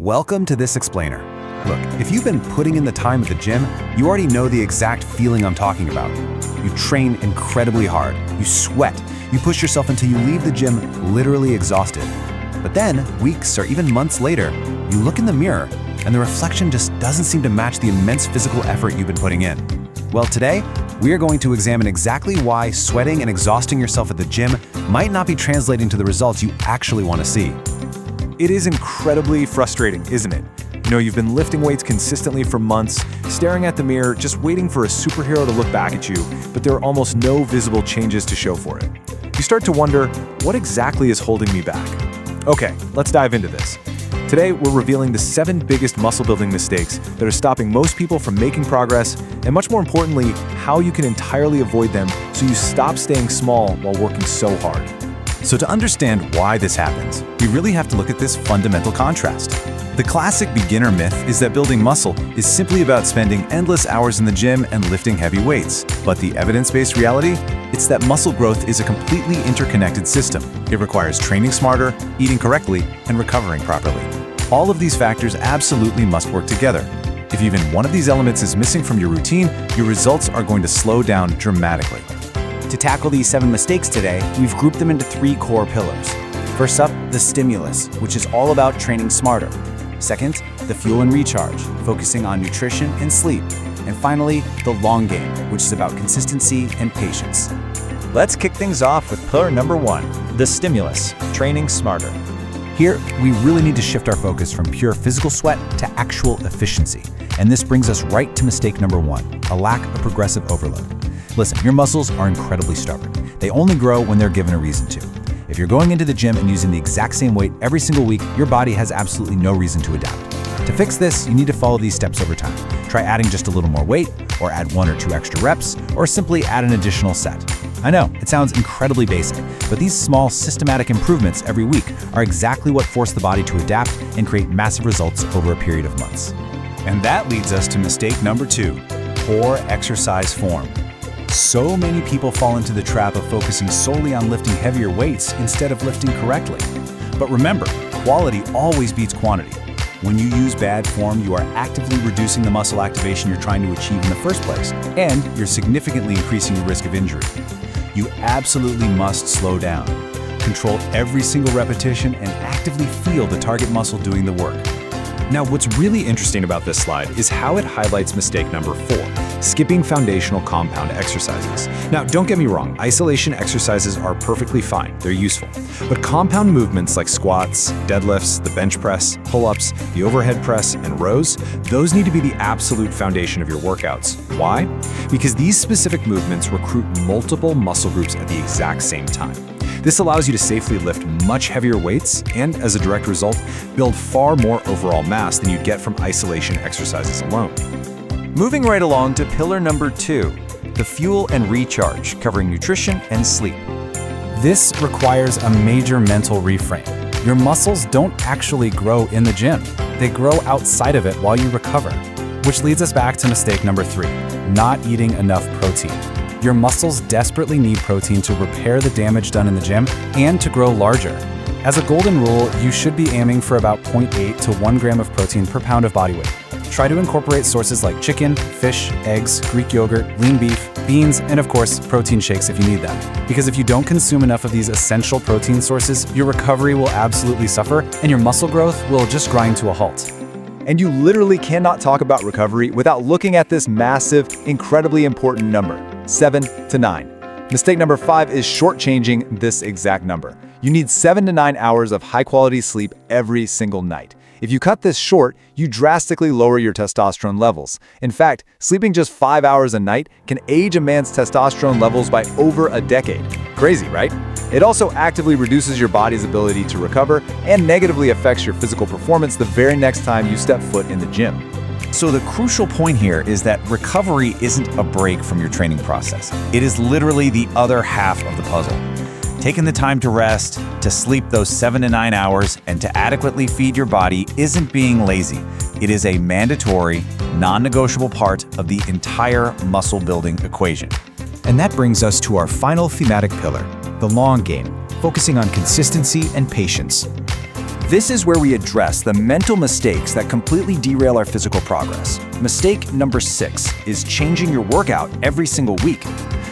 Welcome to this explainer. Look, if you've been putting in the time at the gym, you already know the exact feeling I'm talking about. You train incredibly hard, you sweat, you push yourself until you leave the gym literally exhausted. But then, weeks or even months later, you look in the mirror and the reflection just doesn't seem to match the immense physical effort you've been putting in. Well, today, we are going to examine exactly why sweating and exhausting yourself at the gym might not be translating to the results you actually want to see. It is incredibly frustrating, isn't it? You've been lifting weights consistently for months, staring at the mirror, just waiting for a superhero to look back at you, but there are almost no visible changes to show for it. You start to wonder, what exactly is holding me back? Okay, let's dive into this. Today, we're revealing the 7 biggest muscle-building mistakes that are stopping most people from making progress, and much more importantly, how you can entirely avoid them so you stop staying small while working so hard. So to understand why this happens, we really have to look at this fundamental contrast. The classic beginner myth is that building muscle is simply about spending endless hours in the gym and lifting heavy weights. But the evidence-based reality? It's that muscle growth is a completely interconnected system. It requires training smarter, eating correctly, and recovering properly. All of these factors absolutely must work together. If even one of these elements is missing from your routine, your results are going to slow down dramatically. To tackle these 7 mistakes today, we've grouped them into 3 core pillars. First up, the stimulus, which is all about training smarter. Second, the fuel and recharge, focusing on nutrition and sleep. And finally, the long game, which is about consistency and patience. Let's kick things off with pillar number 1, the stimulus, training smarter. Here, we really need to shift our focus from pure physical sweat to actual efficiency. And this brings us right to mistake number 1, a lack of progressive overload. Listen, your muscles are incredibly stubborn. They only grow when they're given a reason to. If you're going into the gym and using the exact same weight every single week, your body has absolutely no reason to adapt. To fix this, you need to follow these steps over time. Try adding just a little more weight, or add 1 or 2 extra reps, or simply add an additional set. I know, it sounds incredibly basic, but these small systematic improvements every week are exactly what force the body to adapt and create massive results over a period of months. And that leads us to mistake number 2, poor exercise form. So many people fall into the trap of focusing solely on lifting heavier weights instead of lifting correctly. But remember, quality always beats quantity. When you use bad form, you are actively reducing the muscle activation you're trying to achieve in the first place, and you're significantly increasing your risk of injury. You absolutely must slow down. Control every single repetition and actively feel the target muscle doing the work. Now, what's really interesting about this slide is how it highlights mistake number 4, skipping foundational compound exercises. Now, don't get me wrong, isolation exercises are perfectly fine, they're useful. But compound movements like squats, deadlifts, the bench press, pull-ups, the overhead press, and rows, those need to be the absolute foundation of your workouts. Why? Because these specific movements recruit multiple muscle groups at the exact same time. This allows you to safely lift much heavier weights and, as a direct result, build far more overall mass than you'd get from isolation exercises alone. Moving right along to pillar number 2, the fuel and recharge, covering nutrition and sleep. This requires a major mental reframe. Your muscles don't actually grow in the gym. They grow outside of it while you recover. Which leads us back to mistake number 3, not eating enough protein. Your muscles desperately need protein to repair the damage done in the gym and to grow larger. As a golden rule, you should be aiming for about 0.8 to 1 gram of protein per pound of body weight. Try to incorporate sources like chicken, fish, eggs, Greek yogurt, lean beef, beans, and of course, protein shakes if you need them. Because if you don't consume enough of these essential protein sources, your recovery will absolutely suffer and your muscle growth will just grind to a halt. And you literally cannot talk about recovery without looking at this massive, incredibly important number, 7 to 9. Mistake number 5 is shortchanging this exact number. You need 7 to 9 hours of high-quality sleep every single night. If you cut this short, you drastically lower your testosterone levels. In fact, sleeping just 5 hours a night can age a man's testosterone levels by over a decade. Crazy, right? It also actively reduces your body's ability to recover and negatively affects your physical performance the very next time you step foot in the gym. So the crucial point here is that recovery isn't a break from your training process. It is literally the other half of the puzzle. Taking the time to rest, to sleep those 7 to 9 hours, and to adequately feed your body isn't being lazy. It is a mandatory, non-negotiable part of the entire muscle building equation. And that brings us to our final thematic pillar, the long game, focusing on consistency and patience. This is where we address the mental mistakes that completely derail our physical progress. Mistake number 6 is changing your workout every single week.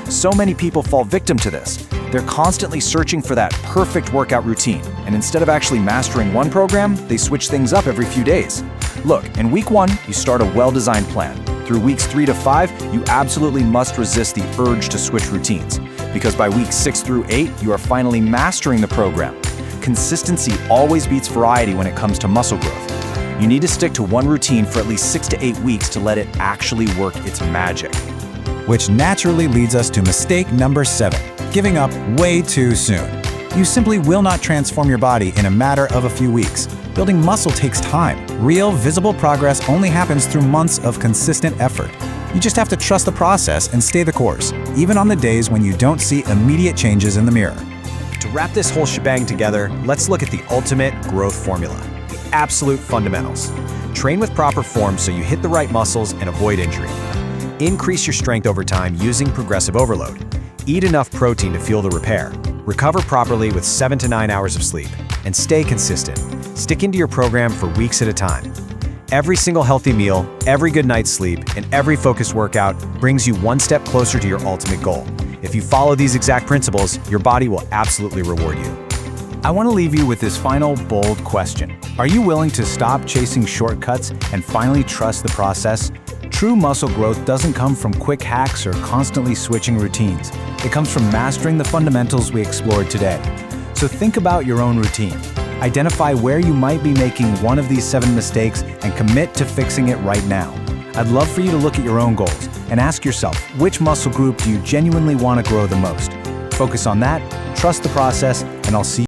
So many people fall victim to this. They're constantly searching for that perfect workout routine, and instead of actually mastering one program, they switch things up every few days. Look, in week 1, you start a well-designed plan. Through weeks 3 to 5, you absolutely must resist the urge to switch routines, because by weeks 6 through 8, you are finally mastering the program. Consistency always beats variety when it comes to muscle growth. You need to stick to one routine for at least 6 to 8 weeks to let it actually work its magic. Which naturally leads us to mistake number 7, giving up way too soon. You simply will not transform your body in a matter of a few weeks. Building muscle takes time. Real, visible progress only happens through months of consistent effort. You just have to trust the process and stay the course, even on the days when you don't see immediate changes in the mirror. To wrap this whole shebang together, let's look at the ultimate growth formula, the absolute fundamentals. Train with proper form so you hit the right muscles and avoid injury. Increase your strength over time using progressive overload. Eat enough protein to fuel the repair. Recover properly with 7 to 9 hours of sleep. And stay consistent. Stick into your program for weeks at a time. Every single healthy meal, every good night's sleep, and every focused workout brings you one step closer to your ultimate goal. If you follow these exact principles, your body will absolutely reward you. I want to leave you with this final bold question. Are you willing to stop chasing shortcuts and finally trust the process? True muscle growth doesn't come from quick hacks or constantly switching routines. It comes from mastering the fundamentals we explored today. So think about your own routine. Identify where you might be making one of these 7 mistakes and commit to fixing it right now. I'd love for you to look at your own goals and ask yourself, which muscle group do you genuinely want to grow the most? Focus on that, trust the process, and I'll see you